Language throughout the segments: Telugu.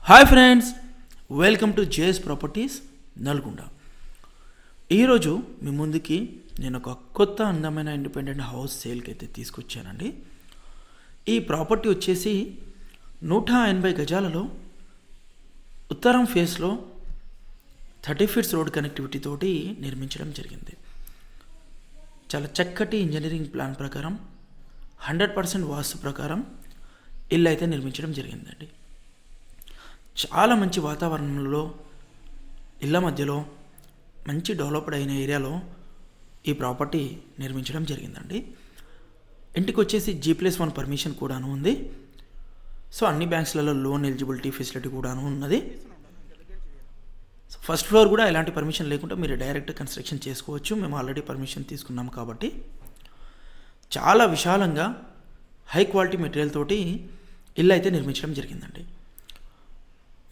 Hi friends, welcome to JS properties Nalgonda. ఈరోజు మీ ముందుకి నేను ఒక కొత్త అందమైన ఇండిపెండెంట్ హౌస్ సేల్కి అయితే తీసుకొచ్చానండి. ఈ ప్రాపర్టీ వచ్చేసి 180 గజాలలో ఉత్తరం ఫేస్లో 30 ఫీట్స్ రోడ్ కనెక్టివిటీ తోటి నిర్మించడం జరిగింది. చాలా చక్కటి ఇంజనీరింగ్ ప్లాన్ ప్రకారం 100% వాస్తు ప్రకారం ఇల్లు అయితే నిర్మించడం జరిగిందండి. చాలా మంచి వాతావరణంలో ఇళ్ళ మధ్యలో మంచి డెవలప్డ్ అయిన ఏరియాలో ఈ ప్రాపర్టీ నిర్మించడం జరిగిందండి. ఇంటికి వచ్చేసి G+1 పర్మిషన్ కూడాను ఉంది. సో అన్ని బ్యాంక్స్లలో లోన్ ఎలిజిబిలిటీ ఫెసిలిటీ కూడాను ఉన్నది. ఫస్ట్ ఫ్లోర్ కూడా ఎలాంటి పర్మిషన్ లేకుండా మీరు డైరెక్ట్ కన్స్ట్రక్షన్ చేసుకోవచ్చు. మేము ఆల్రెడీ పర్మిషన్ తీసుకున్నాము కాబట్టి చాలా విశాలంగా హై క్వాలిటీ మెటీరియల్ తోటి ఇల్లు అయితే నిర్మించడం జరిగిందండి.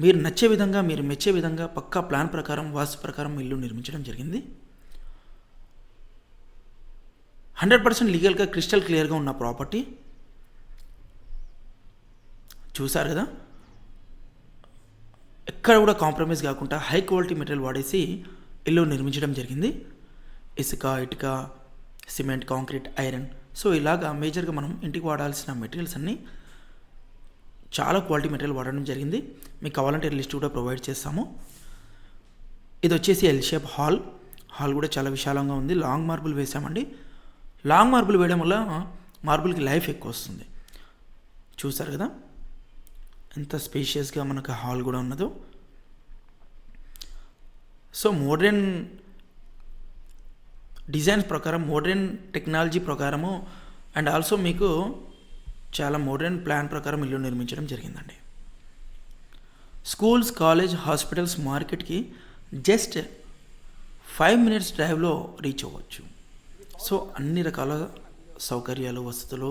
మీరు నచ్చే విధంగా, మీరు మెచ్చే విధంగా పక్కా ప్లాన్ ప్రకారం, వాస్తు ప్రకారం ఇల్లు నిర్మించడం జరిగింది. 100% లీగల్గా క్రిస్టల్ క్లియర్గా ఉన్న ప్రాపర్టీ చూసారు కదా. ఎక్కడ కూడా కాంప్రమైజ్ కాకుండా హై క్వాలిటీ మెటీరియల్ వాడేసి ఇల్లు నిర్మించడం జరిగింది. ఇసుక, ఇటుక, సిమెంట్, కాంక్రీట్, ఐరన్, సో ఇలాగా మేజర్గా మనం ఇంటికి వాడాల్సిన మెటీరియల్స్ అన్నీ చాలా క్వాలిటీ మెటీరియల్ వాడడం జరిగింది. మీకు కావాలంటే లిస్ట్ కూడా ప్రొవైడ్ చేస్తాము. ఇది వచ్చేసి ఎల్ షేప్ హాల్ కూడా చాలా విశాలంగా ఉంది. లాంగ్ మార్బుల్ వేసామండి. లాంగ్ మార్బుల్ వేయడం వల్ల మార్బుల్కి లైఫ్ ఎక్కువ వస్తుంది. చూసారు కదా ఎంత స్పేషియస్గా మనకు హాల్ కూడా ఉన్నదో. సో మోడ్రన్ డిజైన్స్ ప్రకారం, మోడ్రన్ టెక్నాలజీ ప్రకారము అండ్ ఆల్సో మీకు చాలా మోడర్న్ ప్లాన్ ప్రకారం ఇల్లు నిర్మించడం జరిగిందండి. స్కూల్స్, కాలేజ్, హాస్పిటల్స్, మార్కెట్కి జస్ట్ 5 minutes డ్రైవ్లో రీచ్ అవ్వచ్చు. సో అన్ని రకాల సౌకర్యాలు, వసతులు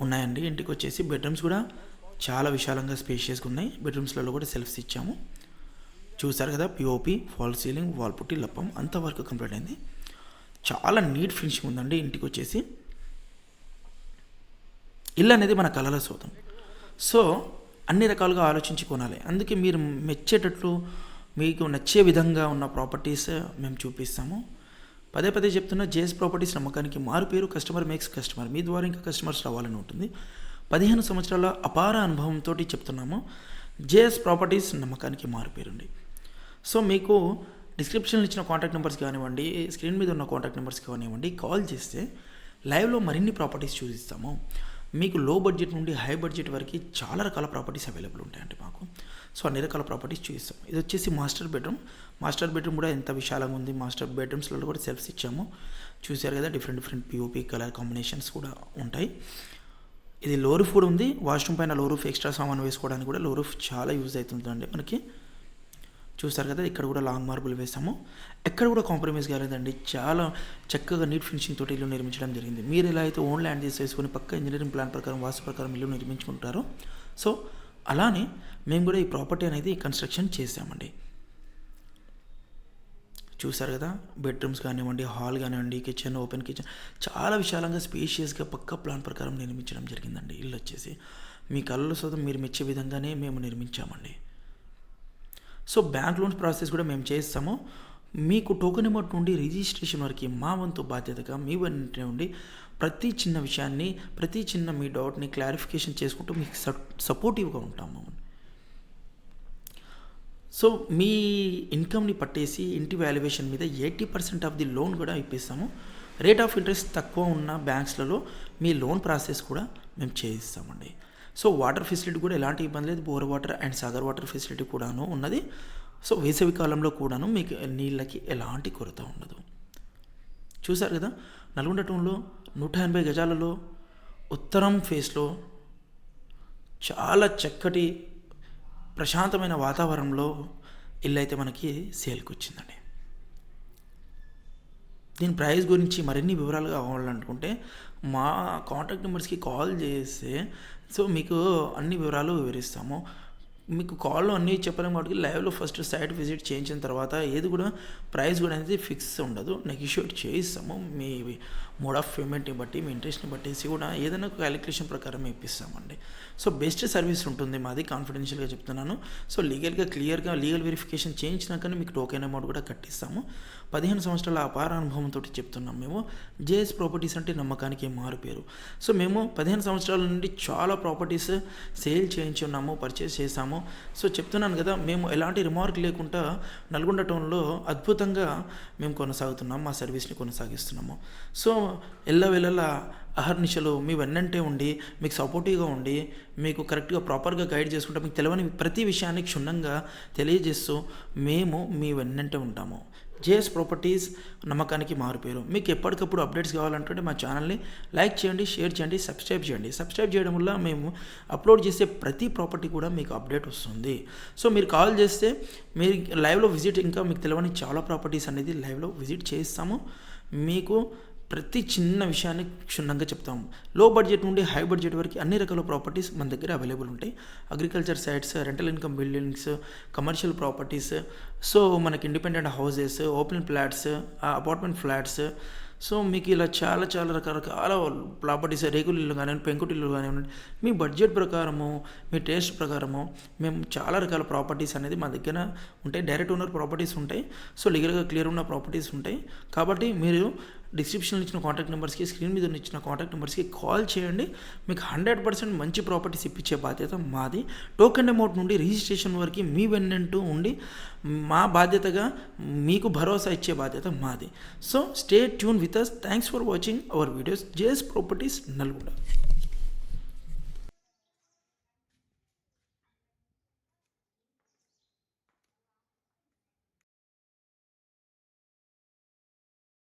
ఉన్నాయండి. ఇంటికి వచ్చేసి బెడ్రూమ్స్ కూడా చాలా విశాలంగా స్పేషియస్గా ఉన్నాయి. బెడ్రూమ్స్లలో కూడా సెల్ఫ్స్ ఇచ్చాము. చూసారు కదా, పిఓపి, ఫాల్ సీలింగ్, వాల్ పుట్టి, లప్పం అంతవరకు కంప్లీట్ అయింది. చాలా నీట్ ఫినిషింగ్ ఉందండి. ఇంటికి వచ్చేసి ఇల్లు అనేది మన కళల సోదం. సో అన్ని రకాలుగా ఆలోచించి కొనాలి. అందుకే మీరు మెచ్చేటట్లు, మీకు నచ్చే విధంగా ఉన్న ప్రాపర్టీస్ మేము చూపిస్తాము. పదే పదే చెప్తున్నా, జేఎస్ ప్రాపర్టీస్ నమ్మకానికి మారు పేరు. Customer makes customer. మీ ద్వారా ఇంకా కస్టమర్స్ రావాలని ఉంటుంది. 15 సంవత్సరాల అపార అనుభవంతో చెప్తున్నాము. జేఎస్ ప్రాపర్టీస్ నమ్మకానికి మారు పేరుండి. సో మీకు డిస్క్రిప్షన్లో ఇచ్చిన కాంటాక్ట్ నెంబర్స్ కానివ్వండి, స్క్రీన్ మీద ఉన్న కాంటాక్ట్ నెంబర్స్ కానివ్వండి, కాల్ చేస్తే లైవ్లో మరిన్ని ప్రాపర్టీస్ చూపిస్తాము. మీకు లో బడ్జెట్ నుండి హై బడ్జెట్ వరకు చాలా రకాల ప్రాపర్టీస్ అవైలబుల్ ఉంటాయండి మాకు. సో అన్ని రకాల ప్రాపర్టీస్ చూపిస్తాం. ఇది వచ్చేసి మాస్టర్ బెడ్రూమ్ కూడా ఎంత విశాలంగా ఉంది. మాస్టర్ బెడ్రూమ్స్లో కూడా సెల్ఫ్స్ ఇచ్చాము. చూసారు కదా, డిఫరెంట్ పిఓపి కలర్ కాంబినేషన్స్ కూడా ఉంటాయి. ఇది లో రూఫ్ కూడా ఉంది. వాష్రూమ్ పైన లో రూఫ్, ఎక్స్ట్రా సామాన్ వేసుకోవడానికి కూడా లో రూఫ్ చాలా యూజ్ అవుతుందండి మనకి. చూసారు కదా, ఇక్కడ కూడా లాంగ్ మార్బుల్ వేసాము. ఎక్కడ కూడా కాంప్రమైజ్ కాలేదండి. చాలా చక్కగా నీట్ ఫినిషింగ్ తోటి ఇల్లు నిర్మించడం జరిగింది. మీరు ఎలా అయితే ఓన్ ల్యాండ్ చేసుకొని పక్క ఇంజనీరింగ్ ప్లాన్ ప్రకారం, వాస్తు ప్రకారం ఇల్లు నిర్మించుకుంటారో, సో అలానే మేము కూడా ఈ ప్రాపర్టీ అనేది కన్స్ట్రక్షన్ చేసామండి. చూసారు కదా, బెడ్రూమ్స్ కానివ్వండి, హాల్ కానివ్వండి, కిచెన్, ఓపెన్ కిచెన్ చాలా విశాలంగా స్పేషియస్గా పక్క ప్లాన్ ప్రకారం నిర్మించడం జరిగిందండి. ఇల్లు వచ్చేసి మీ కళ్ళ సొంతం మీరు మెచ్చే విధంగానే మేము నిర్మించామండి. సో బ్యాంక్ లోన్స్ ప్రాసెస్ కూడా మేము చేస్తాము. మీకు టోకెన్ అమౌంట్ నుండి రిజిస్ట్రేషన్ వరకు మా వంతు బాధ్యతగా మీ వంటి నుండి ప్రతి చిన్న విషయాన్ని, ప్రతి చిన్న మీ డౌట్ని క్లారిఫికేషన్ చేసుకుంటూ మీకు సపోర్టివ్గా ఉంటాము. సో మీ ఇన్కమ్ని పట్టేసి ఇంటి వాల్యుయేషన్ మీద 80% ఆఫ్ ది లోన్ కూడా ఇప్పిస్తాము. రేట్ ఆఫ్ ఇంట్రెస్ట్ తక్కువ ఉన్న బ్యాంక్స్లలో మీ లోన్ ప్రాసెస్ కూడా మేము చేయిస్తామండి. సో వాటర్ ఫెసిలిటీ కూడా ఎలాంటి ఇబ్బంది లేదు. Bore water and Sagar water facility కూడాను ఉన్నది. సో వేసవి కాలంలో కూడాను మీకు నీళ్ళకి ఎలాంటి కొరత ఉండదు. చూసారు కదా, నల్గొండ టౌన్లో 180 గజాలలో ఉత్తరం ఫేస్లో చాలా చక్కటి ప్రశాంతమైన వాతావరణంలో ఇల్లు అయితే మనకి సేల్కి వచ్చిందండి. దీని ప్రైస్ గురించి మరిన్ని వివరాలు కావాలనుకుంటే మా కాంటాక్ట్ నెంబర్స్కి కాల్ చేస్తే సో మీకు అన్ని వివరాలు వివరిస్తాము. మీకు కాల్లో అన్నీ చెప్పలేము కాబట్టి లైవ్లో ఫస్ట్ సైట్ విజిట్ చేయించిన తర్వాత ఏది కూడా ప్రైస్ కూడా అనేది ఫిక్స్ ఉండదు, నెగోషియేట్ చేయిస్తాము. మీ మోడ్ ఆఫ్ పేమెంట్ని బట్టి, మీ ఇంట్రెస్ట్ని బట్టేసి కూడా ఏదైనా క్యాలిక్యులేషన్ ప్రకారం ఇప్పిస్తామండి. సో బెస్ట్ సర్వీస్ ఉంటుంది మాది, కాన్ఫిడెన్షియల్గా చెప్తున్నాను. సో లీగల్గా క్లియర్గా లీగల్ వెరిఫికేషన్ చేయించినాకనే మీకు టోకెన్ అమౌంట్ కూడా కట్టిస్తాము. 15 సంవత్సరాల అపార అనుభవంతో చెప్తున్నాం మేము. జేఎస్ ప్రాపర్టీస్ అంటే నమ్మకానికి మారుపేరు. సో మేము 15 సంవత్సరాల నుండి చాలా ప్రాపర్టీస్ సేల్ చేయించి ఉన్నాము, పర్చేస్ చేసాము. సో చెప్తున్నాను కదా, మేము ఎలాంటి రిమార్క్ లేకుండా నల్గొండ టౌన్లో అద్భుతంగా మేము కొనసాగుతున్నాం, మా సర్వీస్ని కొనసాగిస్తున్నాము. సో ఎల్లవేళలా అహర్నిశలు మీ వెన్నంటే ఉండి, మీకు సపోర్టివ్గా ఉండి, మీకు కరెక్ట్గా ప్రాపర్గా గైడ్ చేసుకుంటూ, మీకు తెలియని ప్రతి విషయాన్ని క్షుణ్ణంగా తెలియజేస్తూ మేము మీ వెన్నంటే ఉంటాము. జేఎస్ ప్రాపర్టీస్ నమ్మకానికి మారుపేరు. మీకు ఎప్పటికప్పుడు అప్డేట్స్ కావాలంటే మా ఛానల్ని లైక్ చేయండి, షేర్ చేయండి, సబ్స్క్రైబ్ చేయండి. సబ్స్క్రైబ్ చేయడం వల్ల మేము అప్లోడ్ చేసే ప్రతి ప్రాపర్టీ కూడా మీకు అప్డేట్ వస్తుంది. సో మీరు కాల్ చేస్తే మీరు లైవ్లో విజిట్, ఇంకా మీకు తెలియని చాలా ప్రాపర్టీస్ అనేది లైవ్లో విజిట్ చేయిస్తాము. మీకు ప్రతి చిన్న విషయాన్ని క్షుణ్ణంగా చెప్తాము. లో బడ్జెట్ నుండి హై బడ్జెట్ వరకు అన్ని రకాల ప్రాపర్టీస్ మన దగ్గర అవైలబుల్ ఉంటాయి. Agriculture sites, rental income buildings, commercial properties, so మనకి independent houses, open flats, apartment flats, so మీకు ఇలా చాలా చాలా రకరకాల ప్రాపర్టీస్, రేకులు ఇల్లు కానివ్వండి, పెంకుటిల్లు కానివ్వండి, మీ బడ్జెట్ ప్రకారము, మీ టేస్ట్ ప్రకారము మేము చాలా రకాల ప్రాపర్టీస్ అనేది మా దగ్గర ఉంటాయి. డైరెక్ట్ ఓనర్ ప్రాపర్టీస్ ఉంటాయి. సో లీగల్గా క్లియర్ ఉన్న ప్రాపర్టీస్ ఉంటాయి. కాబట్టి మీరు డిస్క్రిప్షన్లో ఇచ్చిన కాంటాక్ట్ నెంబర్స్కి, స్క్రీన్ మీద ఇచ్చిన కాంటాక్ట్ నెంబర్స్కి కాల్ చేయండి. మీకు 100% మంచి ప్రాపర్టీస్ ఇప్పించే బాధ్యత మాది. టోకెన్ అమౌంట్ నుండి రిజిస్ట్రేషన్ వరకు మీ వెన్నంటూ ఉండి మా బాధ్యతగా మీకు భరోసా ఇచ్చే బాధ్యత మాది. So stay tune with us. Thanks for watching our videos. JS properties Nalgonda.